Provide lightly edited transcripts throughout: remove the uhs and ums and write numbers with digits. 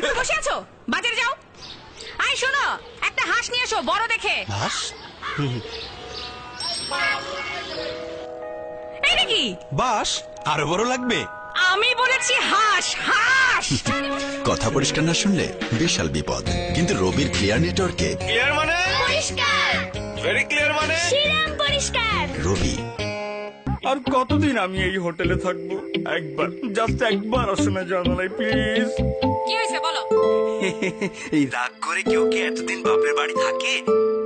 চুপ বসে আছো, বাজারে যাও। আয় শোনো, একটা হাঁস নিয়ে এসো, বড় দেখে। হাঁস? এটা কি? বাস? আরো বড় লাগবে। আমি বলেছি হাঁস, হাঁস। কথা পরিষ্কার না শুনলে বিশাল বিপদ। কিন্তু রবির ক্লিয়ার নেটওয়ার্কে ক্লিয়ার মানে পরিষ্কার, ভেরি ক্লিয়ার মানে শিরাম পরিষ্কার। রবি আর কতদিন আমি এই হোটেলে থাকবো? একবার, জাস্ট একবার আসলে জানালাই প্লিজ। কি হয়েছে বলো? এই রাগ করে কেউ কি এতদিন বাপের বাড়ি থাকে?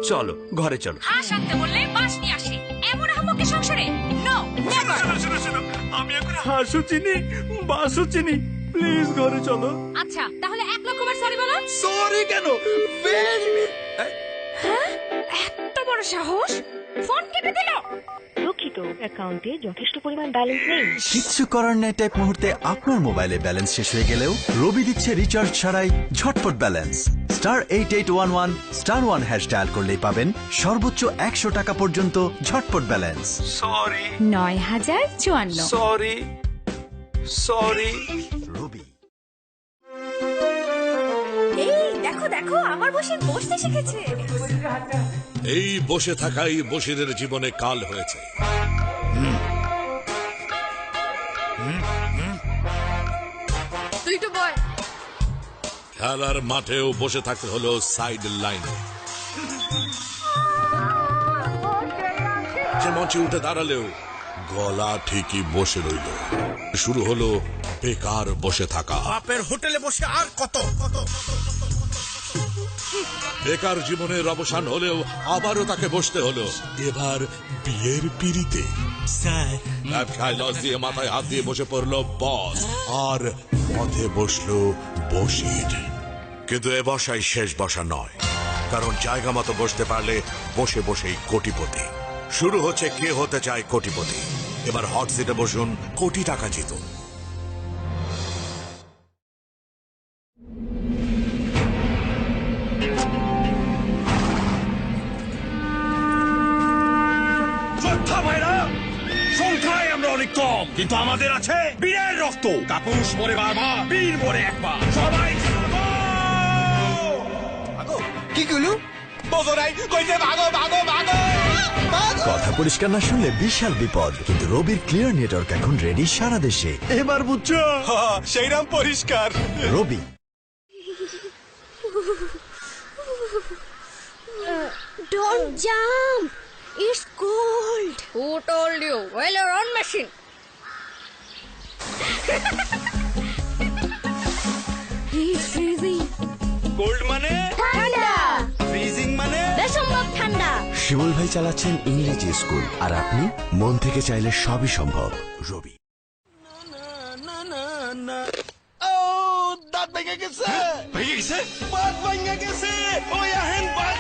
চলো ঘরে চলো। হাঁস আনতে বললে বাস নিয়ে আসে, এমন আহম্মকে সংসারে নো নেভার। শোনো, আমি এখন হাঁসও চিনি, বাসও চিনি, প্লিজ ঘরে চলো। আচ্ছা তাহলে 1,00,000 বার সরি বলো। সরি কেন? হ্যাঁ, এত বড় সাহস, ফোন কেটে দিল। দুঃখিত, অ্যাকাউন্টে যথেষ্ট পরিমাণ ব্যালেন্স নেই। কিচ্ছু করার নেই টাইপ মুহূর্তে আপনার মোবাইলে ব্যালেন্স শেষ হয়ে গেলেও রবি দিচ্ছে রিচার্জ ছাড়াই ঝটপট ব্যালেন্স। *8811*1 হ্যাশ ডায়াল করলেই পাবেন সর্বোচ্চ 100 টাকা পর্যন্ত ঝটপট balance. Sorry 9,054। Sorry sorry. Robi এই দেখো দেখো, আমার বসির বসতে শিখেছে। এই বসে থাকাই বসিরের জীবনে কাল হয়েছে। তুই তো বল। খেলার মাঠেও বসে থাকতে হলো সাইড লাইনে। যে মঞ্চে উঠে দাঁড়ালেও গলা ঠিকই বসে রইল। শুরু হলো বেকার বসে থাকা। বাপের হোটেলে বসে আর কত কত। বেকার জীবনের অবসান হলেও আবারও তাকে বসতে হলো, এবার বিয়ের পিড়িতে। স্যার, ব্যবসায় লস দিয়ে মাথায় হাত দিয়ে বসে পড়লো বস, আর পথে বসলো বসির। কিন্তু এ বসাই শেষ বসা নয়, কারণ জায়গা মতো বসতে পারলে বসে বসেই কোটিপতি। শুরু হচ্ছে কে হতে চায় কোটিপতি। এবার হট সিটে বসুন, কোটি টাকা জিতুন। যোদ্ধা ভাইরা, সংখ্যায় আমরা অনেক কম, কিন্তু আমাদের আছে বীরের রক্ত। কাপুরুষ মরে বারবার, বীর মরে একবার। সবাই কি গুলো বদরাই কইতে ভাগো ভাগো ভাগো। কথা পরিষ্কার না শুনলে বিশাল বিপদ। কিন্তু রবির ক্লিয়ার নেটওয়ার্ক এখন রেডি সারা দেশে। এবার বুঝছো? সেইরাম পরিষ্কার। রবি Don't jump! It's cold! Who told you? Well, your own machine. It's freezing! Gold মানে ঠান্ডা! ফ্রিজিং মানে বেসম্ভব ঠান্ডা! শিমুল ভাই চালাচ্ছেন ইংরেজি স্কুল, আর আপনি মন থেকে চাইলে সবই সম্ভব। রবি ও দাঁত ভেঙে গেছে। ভেঙে গেছে? বাত ভেঙে গেছে। ওই আহেন বাত।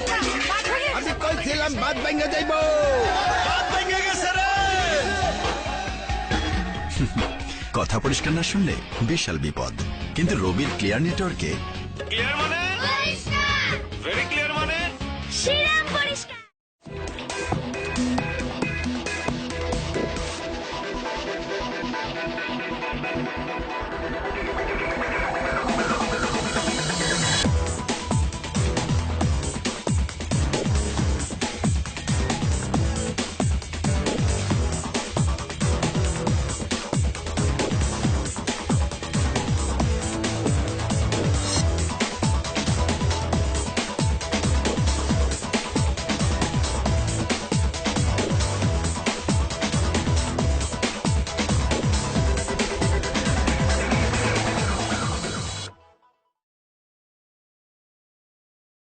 আমি কইছিলাম বাত ভেঙে যাইব। বাত ভেঙে গেছে রে। কথা পরিষ্কার না শুনলে বিশাল বিপদ। কিন্তু রবির ক্লিয়ার নেটওয়ার্কে ক্লিয়ার মানে ভেরি ক্লিয়ার মানে শিরা